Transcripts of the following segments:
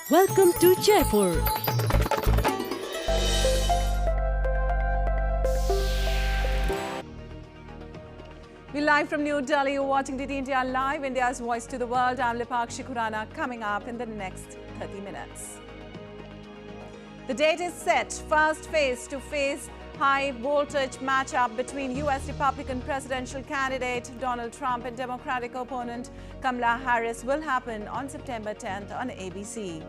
Welcome to Jaipur. We're live from New Delhi. You're watching DD India Live, India's voice to the world. I'm Lipakshi Khurana. Coming up in the next 30 minutes. The date is set. First face-to-face high-voltage matchup between U.S. Republican presidential candidate Donald Trump and Democratic opponent Kamala Harris will happen on September 10th on ABC.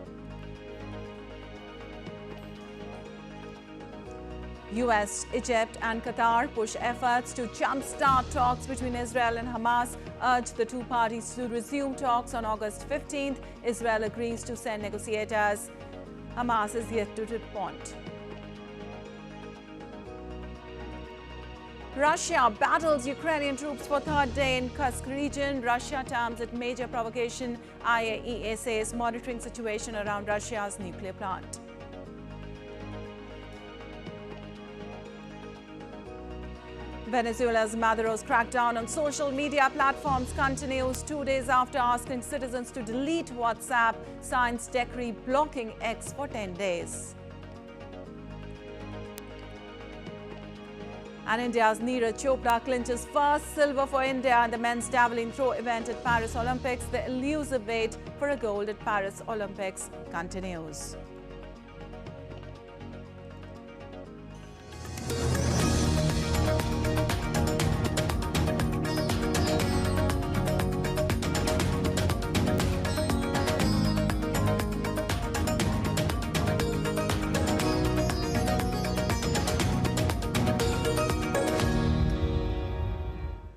US, Egypt and Qatar push efforts to jumpstart talks between Israel and Hamas, urge the two parties to resume talks on August 15th. Israel agrees to send negotiators. Hamas is yet to respond. Russia battles Ukrainian troops for third day in Kursk region. Russia terms it major provocation. IAEA says monitoring situation around Russia's nuclear plant. Venezuela's Maduro's crackdown on social media platforms continues 2 days after asking citizens to delete WhatsApp, signs decree blocking X for 10 days. And India's Neeraj Chopra clinches first silver for India in the men's javelin throw event at Paris Olympics. The elusive wait for a gold at Paris Olympics continues.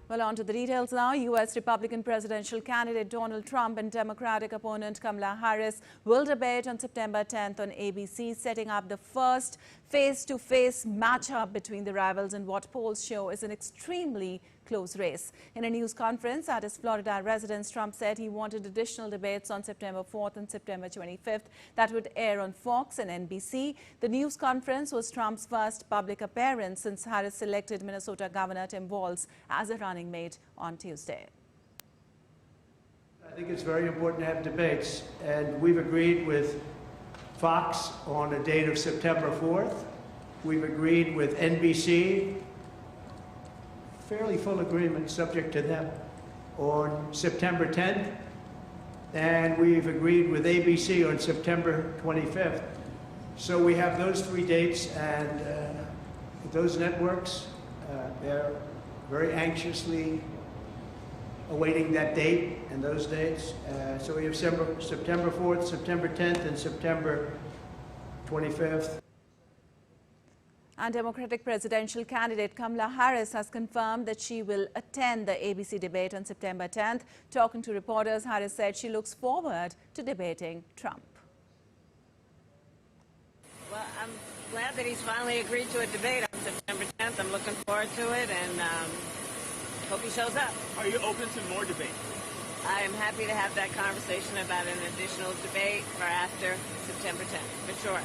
Well, on to the details now. U.S. Republican presidential candidate Donald Trump and Democratic opponent Kamala Harris will debate on September 10th on ABC, setting up the first face-to-face matchup between the rivals in what polls show is an extremely close race. In a news conference at his Florida residence, Trump said he wanted additional debates on September 4th and September 25th that would air on Fox and NBC. The news conference was Trump's first public appearance since Harris selected Minnesota Governor Tim Walz as a running mate on Tuesday. I think it's very important to have debates, and we've agreed with Fox on a date of September 4th. We've agreed with NBC, fairly full agreement subject to them, on September 10th. And we've agreed with ABC on September 25th. So we have those three dates, and those networks, they're very anxiously awaiting that date and those dates. So we have September 4th, September 10th, and September 25th. And Democratic presidential candidate Kamala Harris has confirmed that she will attend the ABC debate on September 10th. Talking to reporters, Harris said she looks forward to debating Trump. Well, I'm glad that he's finally agreed to a debate on September 10th. I'm looking forward to it, and hope he shows up. Are you open to more debate? I am happy to have that conversation about an additional debate for after September 10th, for sure.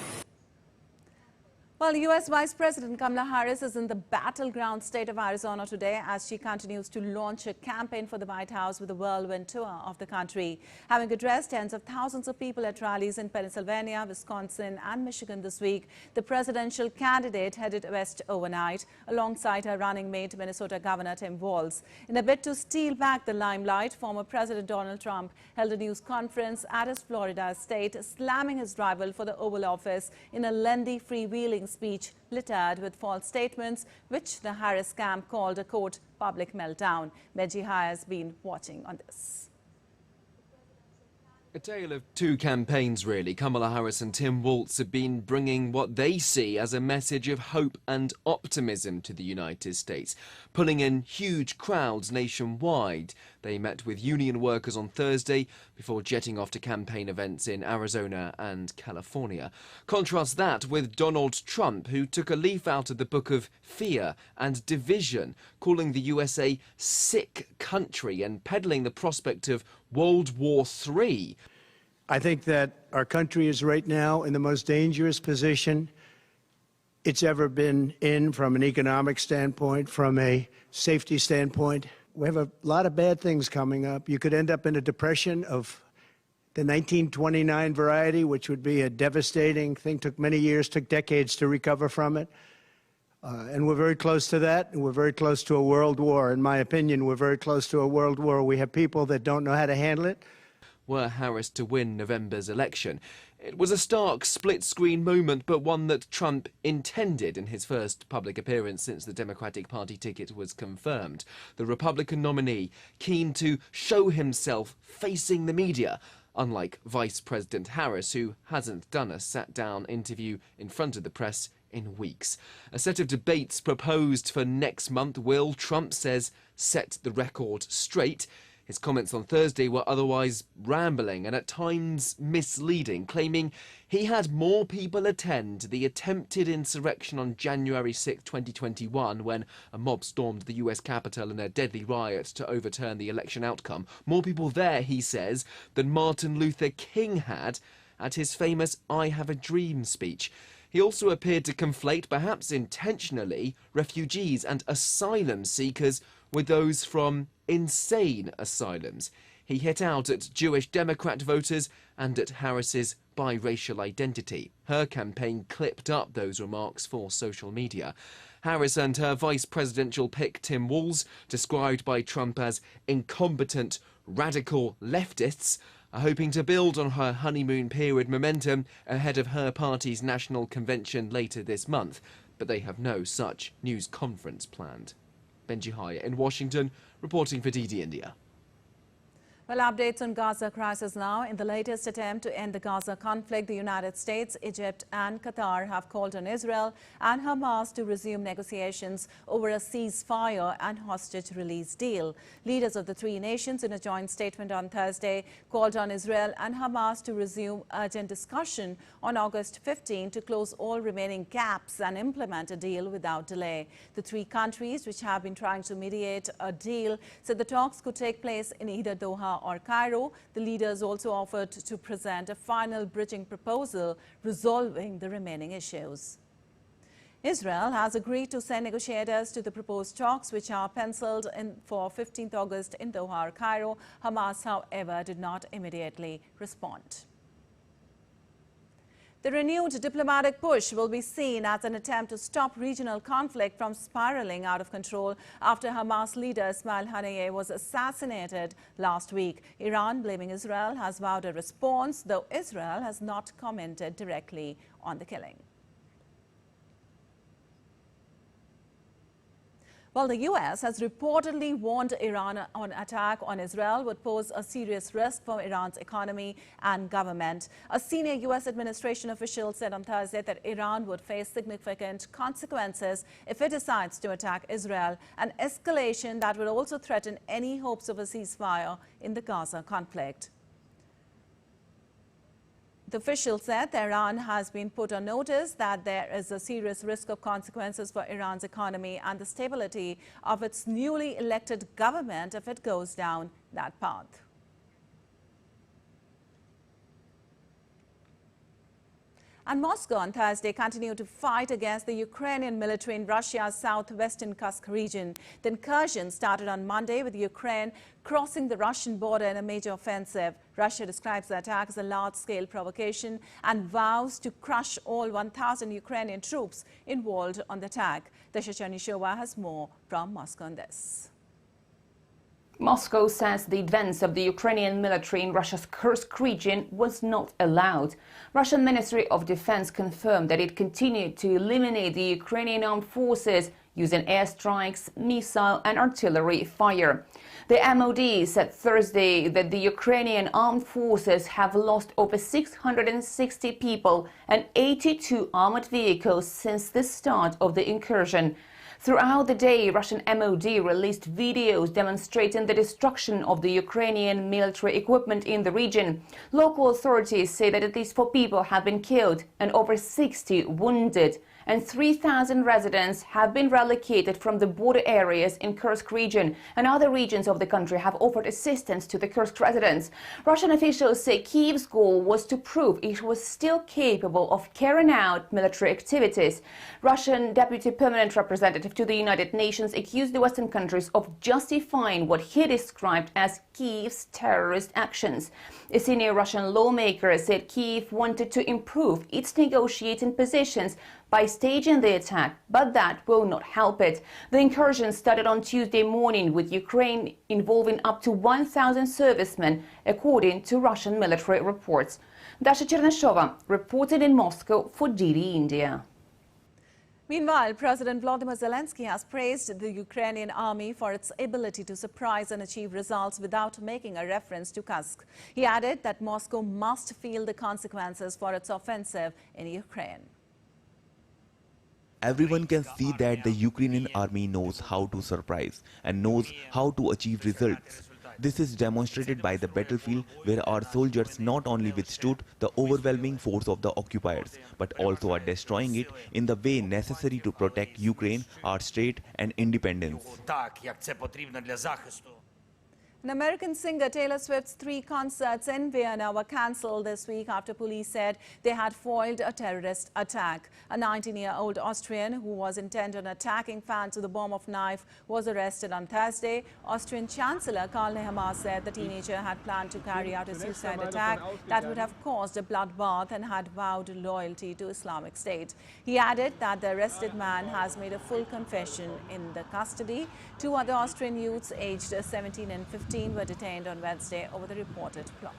Well, U.S. Vice President Kamala Harris is in the battleground state of Arizona today as she continues to launch a campaign for the White House with a whirlwind tour of the country. Having addressed tens of thousands of people at rallies in Pennsylvania, Wisconsin and Michigan this week, the presidential candidate headed west overnight alongside her running mate, Minnesota Governor Tim Walz. In a bid to steal back the limelight, former President Donald Trump held a news conference at his Florida estate, slamming his rival for the Oval Office in a lengthy freewheeling speech littered with false statements, which the Harris camp called a, quote, public meltdown. Meji has been watching on this. A tale of two campaigns, really. Kamala Harris and Tim Walz have been bringing what they see as a message of hope and optimism to the United States, pulling in huge crowds nationwide. They met with union workers on Thursday before jetting off to campaign events in Arizona and California. Contrast that with Donald Trump, who took a leaf out of the book of fear and division, calling the US a sick country and peddling the prospect of World War III. I think that our country is right now in the most dangerous position it's ever been in from an economic standpoint, from a safety standpoint. We have a lot of bad things coming up. You could end up in a depression of the 1929 variety, which would be a devastating thing, took many years, took decades to recover from it. And we're very close to that, and we're very close to a world war. In my opinion, we're very close to a world war. We have people that don't know how to handle it. Were Harris to win November's election, it was a stark split-screen moment, but one that Trump intended in his first public appearance since the Democratic Party ticket was confirmed. The Republican nominee keen to show himself facing the media, unlike Vice President Harris, who hasn't done a sat-down interview in front of the press in weeks. A set of debates proposed for next month will, Trump says, set the record straight. His comments on Thursday were otherwise rambling and at times misleading, claiming he had more people attend the attempted insurrection on January 6, 2021, when a mob stormed the US Capitol in a deadly riot to overturn the election outcome. More people there, he says, than Martin Luther King had at his famous I Have a Dream speech. He also appeared to conflate, perhaps intentionally, refugees and asylum seekers with those from insane asylums. He hit out at Jewish Democrat voters and at Harris's biracial identity. Her campaign clipped up those remarks for social media. Harris and her vice presidential pick, Tim Walz, described by Trump as incompetent radical leftists, are hoping to build on her honeymoon period momentum ahead of her party's national convention later this month, but they have no such news conference planned. Benji Haya in Washington, reporting for DD India. Well, updates on Gaza crisis now. In the latest attempt to end the Gaza conflict, the United States, Egypt and Qatar have called on Israel and Hamas to resume negotiations over a ceasefire and hostage release deal. Leaders of the three nations in a joint statement on Thursday called on Israel and Hamas to resume urgent discussion on August 15 to close all remaining gaps and implement a deal without delay. The three countries, which have been trying to mediate a deal, said the talks could take place in either Doha or Cairo. The leaders also offered to present a final bridging proposal resolving the remaining issues. Israel has agreed to send negotiators to the proposed talks, which are penciled in for 15th August in Doha or Cairo. Hamas, however, did not immediately respond. The renewed diplomatic push will be seen as an attempt to stop regional conflict from spiraling out of control after Hamas leader Ismail Haniyeh was assassinated last week. Iran, blaming Israel, has vowed a response, though Israel has not commented directly on the killing. Well, the U.S. has reportedly warned Iran an attack on Israel would pose a serious risk for Iran's economy and government. A senior U.S. administration official said on Thursday that Iran would face significant consequences if it decides to attack Israel, an escalation that would also threaten any hopes of a ceasefire in the Gaza conflict. The official said that Iran has been put on notice that there is a serious risk of consequences for Iran's economy and the stability of its newly elected government if it goes down that path. And Moscow on Thursday continued to fight against the Ukrainian military in Russia's southwestern Kursk region. The incursion started on Monday with Ukraine crossing the Russian border in a major offensive. Russia describes the attack as a large-scale provocation and vows to crush all 1,000 Ukrainian troops involved on the attack. Dasha Chernyshyova has more from Moscow on this. Moscow says the advance of the Ukrainian military in Russia's Kursk region was not allowed. Russian Ministry of Defense confirmed that it continued to eliminate the Ukrainian armed forces using airstrikes, missile and artillery fire. The MOD said Thursday that the Ukrainian armed forces have lost over 660 people and 82 armored vehicles since the start of the incursion. Throughout the day, Russian MOD released videos demonstrating the destruction of the Ukrainian military equipment in the region. Local authorities say that at least 4 people have been killed and over 60 wounded, and 3,000 residents have been relocated from the border areas in Kursk region, and other regions of the country have offered assistance to the Kursk residents. Russian officials say Kyiv's goal was to prove it was still capable of carrying out military activities. Russian Deputy Permanent Representative representative to the United Nations accused the Western countries of justifying what he described as Kyiv's terrorist actions. A senior Russian lawmaker said Kyiv wanted to improve its negotiating positions by staging the attack, but that will not help it. The incursion started on Tuesday morning, with Ukraine involving up to 1,000 servicemen, according to Russian military reports. Dasha Cherneshova reported in Moscow for DD India. Meanwhile, President Volodymyr Zelensky has praised the Ukrainian army for its ability to surprise and achieve results without making a reference to Kursk. He added that Moscow must feel the consequences for its offensive in Ukraine. Everyone can see that the Ukrainian army knows how to surprise and knows how to achieve results. This is demonstrated by the battlefield, where our soldiers not only withstood the overwhelming force of the occupiers, but also are destroying it in the way necessary to protect Ukraine, our state and independence. An American singer Taylor Swift's 3 concerts in Vienna were cancelled this week after police said they had foiled a terrorist attack. A 19-year-old Austrian who was intent on attacking fans with a bomb of knife was arrested on Thursday. Austrian Chancellor Karl Nehammer said the teenager had planned to carry out a suicide attack that would have caused a bloodbath and had vowed loyalty to Islamic State. He added that the arrested man has made a full confession in the custody. 2 other Austrian youths aged 17 and 15 were detained on Wednesday over the reported plot.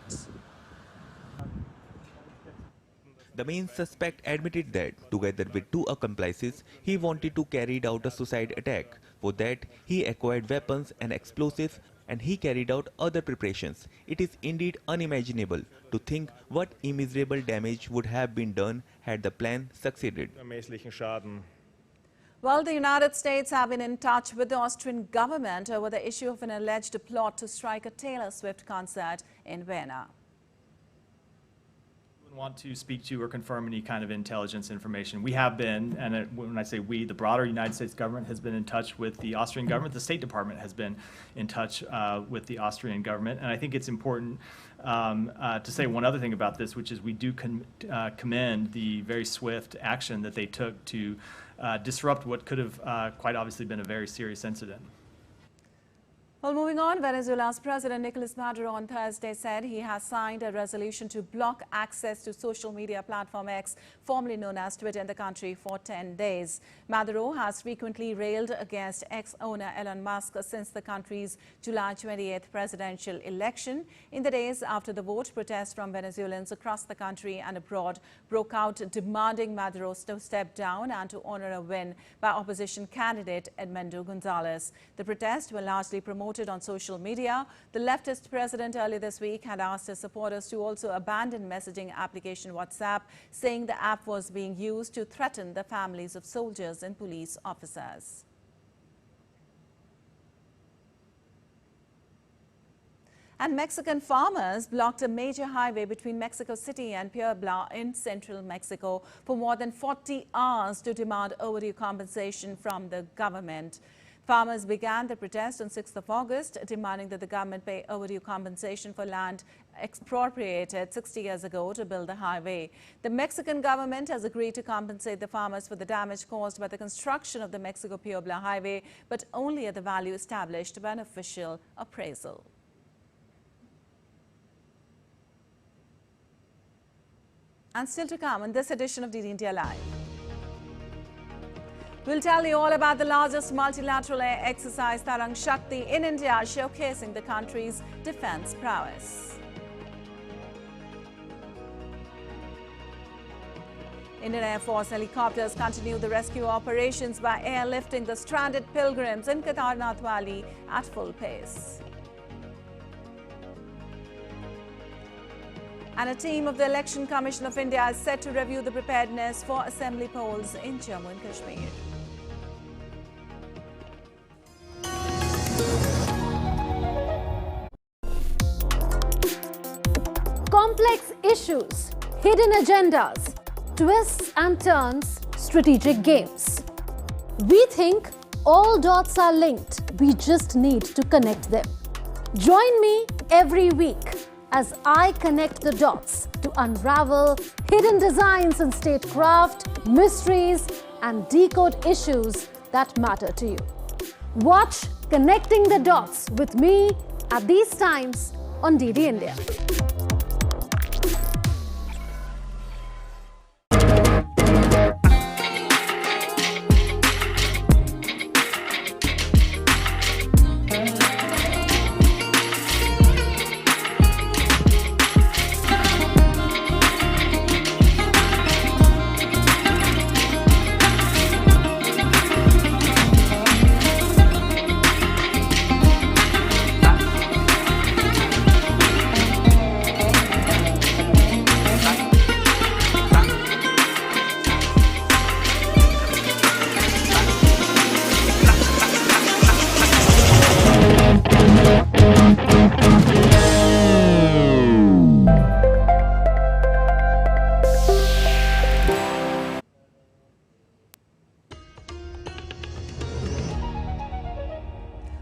The main suspect admitted that, together with 2 accomplices, he wanted to carry out a suicide attack. For that, he acquired weapons and explosives, and he carried out other preparations. It is indeed unimaginable to think what immeasurable damage would have been done had the plan succeeded. Well, the United States have been in touch with the Austrian government over the issue of an alleged plot to strike a Taylor Swift concert in Vienna. Want to speak to or confirm any kind of intelligence information. We have been, and when I say we, the broader United States government has been in touch with the Austrian government. The State Department has been in touch with the Austrian government. And I think it's important to say one other thing about this, which is we do commend the very swift action that they took to disrupt what could have quite obviously been a very serious incident. Well, moving on, Venezuela's President Nicolas Maduro on Thursday said he has signed a resolution to block access to social media platform X, formerly known as Twitter, in the country for 10 days. Maduro has frequently railed against X owner Elon Musk since the country's July 28th presidential election. In the days after the vote, protests from Venezuelans across the country and abroad broke out, demanding Maduro to step down and to honor a win by opposition candidate Edmundo Gonzalez. The protests were largely promoted on social media. The leftist president earlier this week had asked his supporters to also abandon messaging application WhatsApp, saying the app was being used to threaten the families of soldiers and police officers. And Mexican farmers blocked a major highway between Mexico City and Puebla in central Mexico for more than 40 hours to demand overdue compensation from the government. Farmers began the protest on 6th of August, demanding that the government pay overdue compensation for land expropriated 60 years ago to build the highway. The Mexican government has agreed to compensate the farmers for the damage caused by the construction of the Mexico-Puebla highway, but only at the value established by an official appraisal. And still to come in this edition of DD India Live. We'll tell you all about the largest multilateral air exercise, Tarang Shakti, in India, showcasing the country's defense prowess. Indian Air Force helicopters continue the rescue operations by airlifting the stranded pilgrims in Kedarnath Valley at full pace. And a team of the Election Commission of India is set to review the preparedness for assembly polls in Jammu and Kashmir. Complex issues, hidden agendas, twists and turns, strategic games. We think all dots are linked. We just need to connect them. Join me every week as I connect the dots to unravel hidden designs in statecraft, mysteries, and decode issues that matter to you. Watch Connecting the Dots with me at these times on DD India.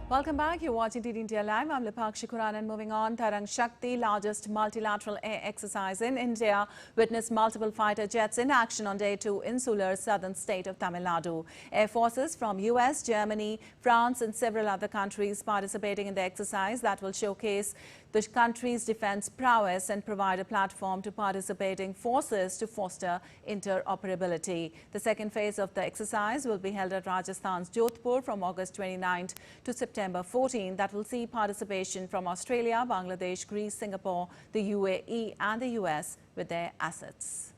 Welcome back. You're watching DD India Live. I'm Lipakshi Kuran, and moving on, Tarang Shakti, largest multilateral air exercise in India, witnessed multiple fighter jets in action on day 2 in Sular, southern state of Tamil Nadu. Air forces from US, Germany, France and several other countries participating in the exercise that will showcase the country's defense prowess and provide a platform to participating forces to foster interoperability. The second phase of the exercise will be held at Rajasthan's Jodhpur from August 29th to September 14th. That will see participation from Australia, Bangladesh, Greece, Singapore, the UAE and the US with their assets.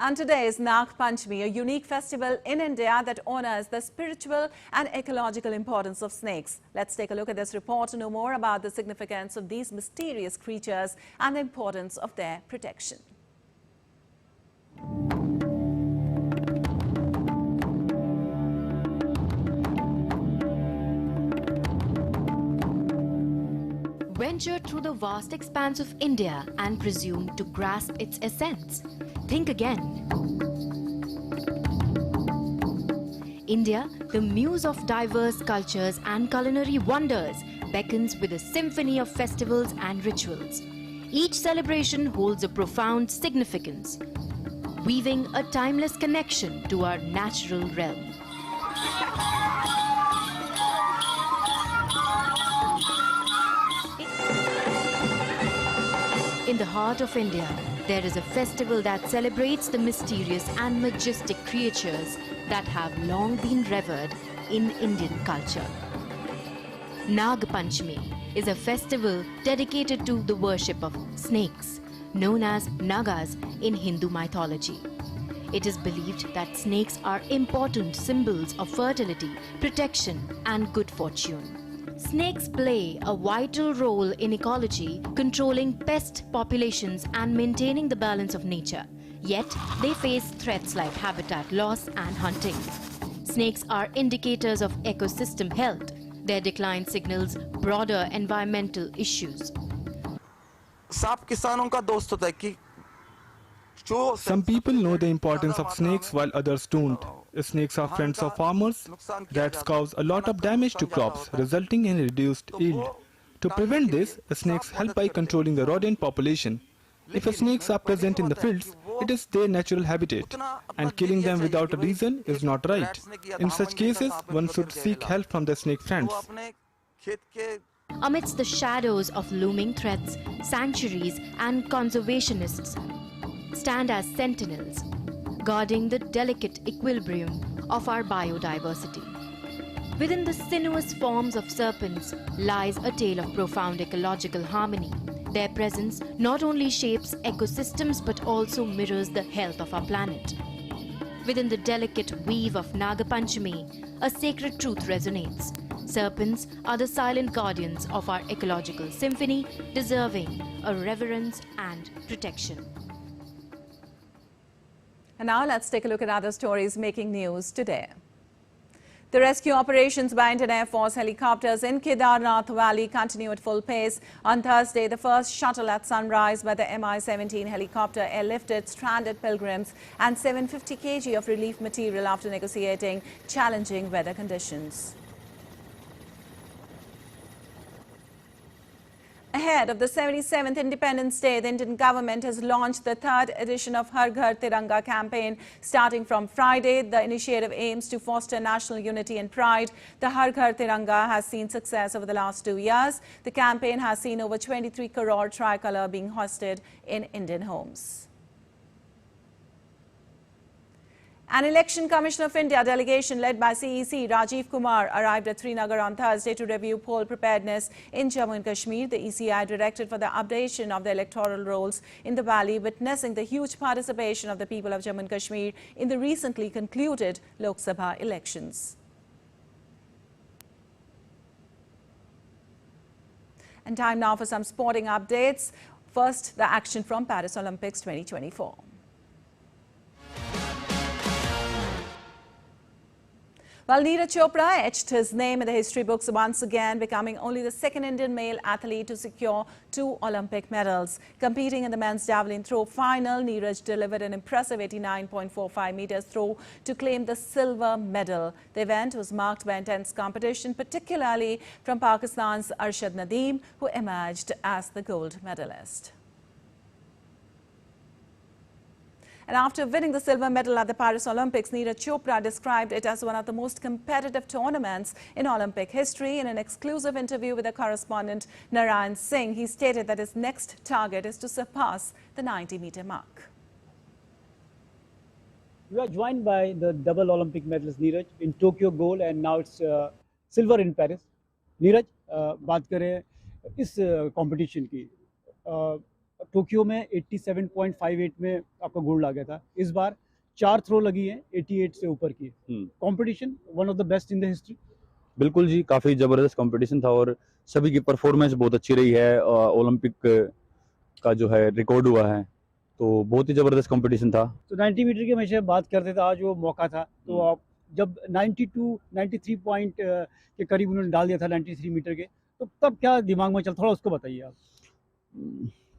And today is Nag Panchami, a unique festival in India that honors the spiritual and ecological importance of snakes. Let's take a look at this report to know more about the significance of these mysterious creatures and the importance of their protection. Venture through the vast expanse of India and presume to grasp its essence. Think again. India, the muse of diverse cultures and culinary wonders, beckons with a symphony of festivals and rituals. Each celebration holds a profound significance, weaving a timeless connection to our natural realm. In the heart of India, there is a festival that celebrates the mysterious and majestic creatures that have long been revered in Indian culture. Nag Panchami is a festival dedicated to the worship of snakes, known as Nagas in Hindu mythology. It is believed that snakes are important symbols of fertility, protection, and good fortune. Snakes play a vital role in ecology, controlling pest populations and maintaining the balance of nature. Yet, they face threats like habitat loss and hunting. Snakes are indicators of ecosystem health. Their decline signals broader environmental issues. Some people know the importance of snakes while others don't. Snakes are friends of farmers. Rats cause a lot of damage to crops, resulting in reduced yield. To prevent this, snakes help by controlling the rodent population. If snakes are present in the fields, it is their natural habitat, and killing them without a reason is not right. In such cases, one should seek help from the snake friends. Amidst the shadows of looming threats, sanctuaries and conservationists stand as sentinels, guarding the delicate equilibrium of our biodiversity. Within the sinuous forms of serpents lies a tale of profound ecological harmony. Their presence not only shapes ecosystems but also mirrors the health of our planet. Within the delicate weave of Naga Panchami, a sacred truth resonates. Serpents are the silent guardians of our ecological symphony, deserving a reverence and protection. And now let's take a look at other stories making news today. The rescue operations by Indian Air Force helicopters in Kedarnath Valley continue at full pace. On Thursday, the first shuttle at sunrise by the Mi-17 helicopter airlifted stranded pilgrims and 750 kg of relief material after negotiating challenging weather conditions. A ahead of the 77th Independence Day, the Indian government has launched the 3rd edition of Har Ghar Tiranga campaign. Starting from Friday, the initiative aims to foster national unity and pride. The Har Ghar Tiranga has seen success over the last 2 years. The campaign has seen over 23 crore tricolour being hoisted in Indian homes. An Election Commission of India delegation led by CEC Rajiv Kumar arrived at Srinagar on Thursday to review poll preparedness in Jammu and Kashmir. The ECI directed for the updation of the electoral rolls in the valley, witnessing the huge participation of the people of Jammu and Kashmir in the recently concluded Lok Sabha elections. And time now for some sporting updates. First, the action from Paris Olympics 2024. Well, Neeraj Chopra etched his name in the history books once again, becoming only the second Indian male athlete to secure 2 Olympic medals. Competing in the men's javelin throw final, Neeraj delivered an impressive 89.45 meters throw to claim the silver medal. The event was marked by intense competition, particularly from Pakistan's Arshad Nadeem, who emerged as the gold medalist. And after winning the silver medal at the Paris Olympics, Neeraj Chopra described it as one of the most competitive tournaments in Olympic history. In an exclusive interview with the correspondent Narayan Singh, he stated that his next target is to surpass the 90-meter mark. We are joined by the double Olympic medalist Neeraj in Tokyo gold and now it's silver in Paris. Neeraj, बात करें इस competition की. Tokyo में 87.58 में आपका gold आ गया था. इस बार 4 थ्रो लगी हैं 88 से ऊपर की. Competition one of the best in the history. बिल्कुल जी, काफ़ी ज़बरदस्त कंपटीशन था और सभी की परफॉर्मेंस बहुत अच्छी रही है. ओलंपिक का जो है रिकॉर्ड हुआ है, तो बहुत ही ज़बरदस्त कंपटीशन था. तो 90 मीटर की हमेशा बात करते थे, आज वो मौका था. तो आप जब 93 पॉइंट के करीब उन्होंने डाल दिया था 93 मीटर के, तो तब क्या दिमाग में चल, थोड़ा उसको बताइए आप.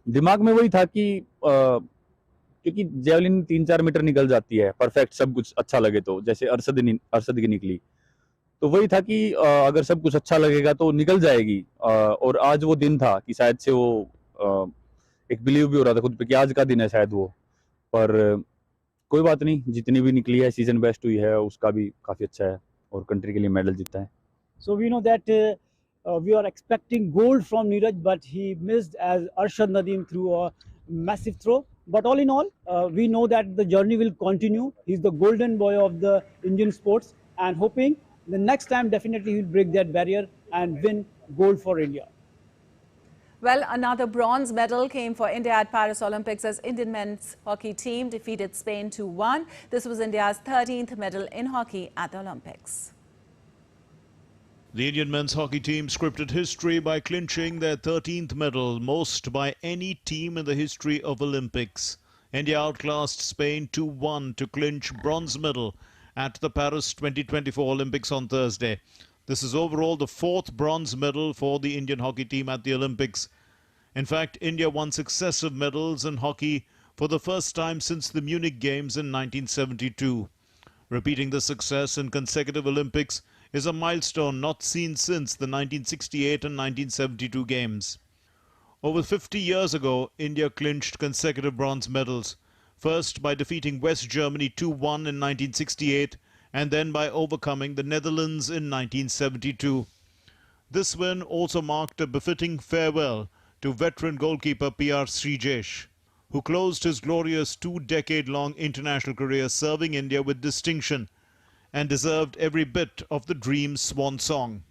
दिमाग में वही था कि क्योंकि जेवलिन 3-4 मीटर निकल जाती है परफेक्ट, सब कुछ अच्छा लगे तो, जैसे अरशद की निकली, तो वही था कि अगर सब कुछ अच्छा लगेगा तो निकल जाएगी. और आज वो दिन था कि शायद से वो एक बिलीव भी हो रहा था खुद पे कि आज का दिन है शायद वो, पर कोई बात नहीं, जितनी भी निकली है सीजन बेस्ट हुई है, उसका भी काफ़ी अच्छा है और कंट्री के लिए मेडल जीता है. So we know that we are expecting gold from Neeraj, but he missed as Arshad Nadeem threw a massive throw. But all in all, we know that the journey will continue. He's the golden boy of the Indian sports, and hoping the next time definitely he'll break that barrier and win gold for India. Well, another bronze medal came for India at Paris Olympics as Indian men's hockey team defeated Spain 2-1. This was India's 13th medal in hockey at the Olympics. The Indian men's hockey team scripted history by clinching their 13th medal, most by any team in the history of Olympics. India outclassed Spain 2-1 to clinch bronze medal at the Paris 2024 Olympics on Thursday. This is overall the 4th bronze medal for the Indian hockey team at the Olympics. In fact, India won successive medals in hockey for the first time since the Munich Games in 1972. Repeating the success in consecutive Olympics is a milestone not seen since the 1968 and 1972 Games. Over 50 years ago, India clinched consecutive bronze medals, first by defeating West Germany 2-1 in 1968 and then by overcoming the Netherlands in 1972. This win also marked a befitting farewell to veteran goalkeeper P.R. Srijesh, who closed his glorious 2-decade-long international career serving India with distinction and deserved every bit of the dream swan song.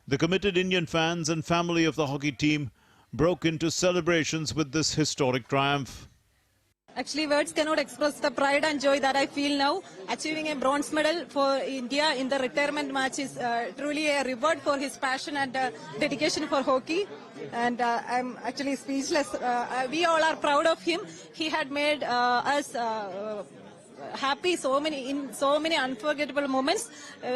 The committed Indian fans and family of the hockey team broke into celebrations with this historic triumph. Actually, words cannot express the pride and joy that I feel now. Achieving a bronze medal for India in the retirement match is truly a reward for his passion and dedication for hockey. And I'm actually speechless. We all are proud of him. He had made us happy in so many unforgettable moments.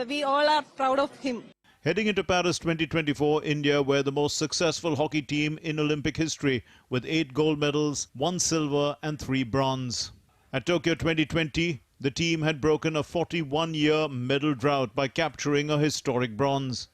We all are proud of him. Heading into Paris 2024, India were the most successful hockey team in Olympic history with 8 gold medals, 1 silver and 3 bronze. At Tokyo 2020, the team had broken a 41-year medal drought by capturing a historic bronze.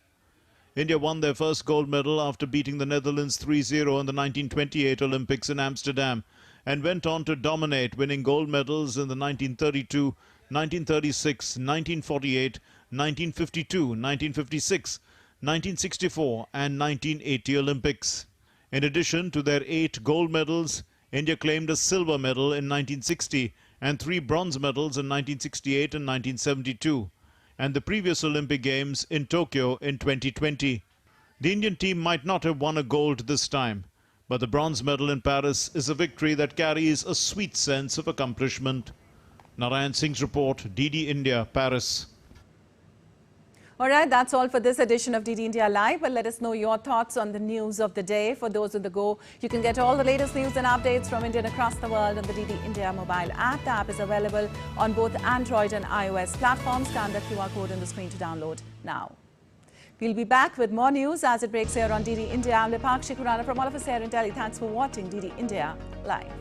India won their first gold medal after beating the Netherlands 3-0 in the 1928 Olympics in Amsterdam and went on to dominate, winning gold medals in the 1932, 1936, 1948, 1952, 1956, 1964 and 1980 Olympics. In addition to their 8 gold medals, India claimed a silver medal in 1960 and 3 bronze medals in 1968 and 1972, and the previous Olympic Games in Tokyo in 2020. The Indian team might not have won a gold this time, but the bronze medal in Paris is a victory that carries a sweet sense of accomplishment. Narayan Singh's report, DD India, Paris. All right, that's all for this edition of DD India Live. Well, let us know your thoughts on the news of the day. For those on the go, you can get all the latest news and updates from India and across the world on the DD India mobile app. The app is available on both Android and iOS platforms. Scan the QR code on the screen to download now. We'll be back with more news as it breaks here on DD India. I'm Lipakshi Kurana from all of us here in Delhi. Thanks for watching DD India Live.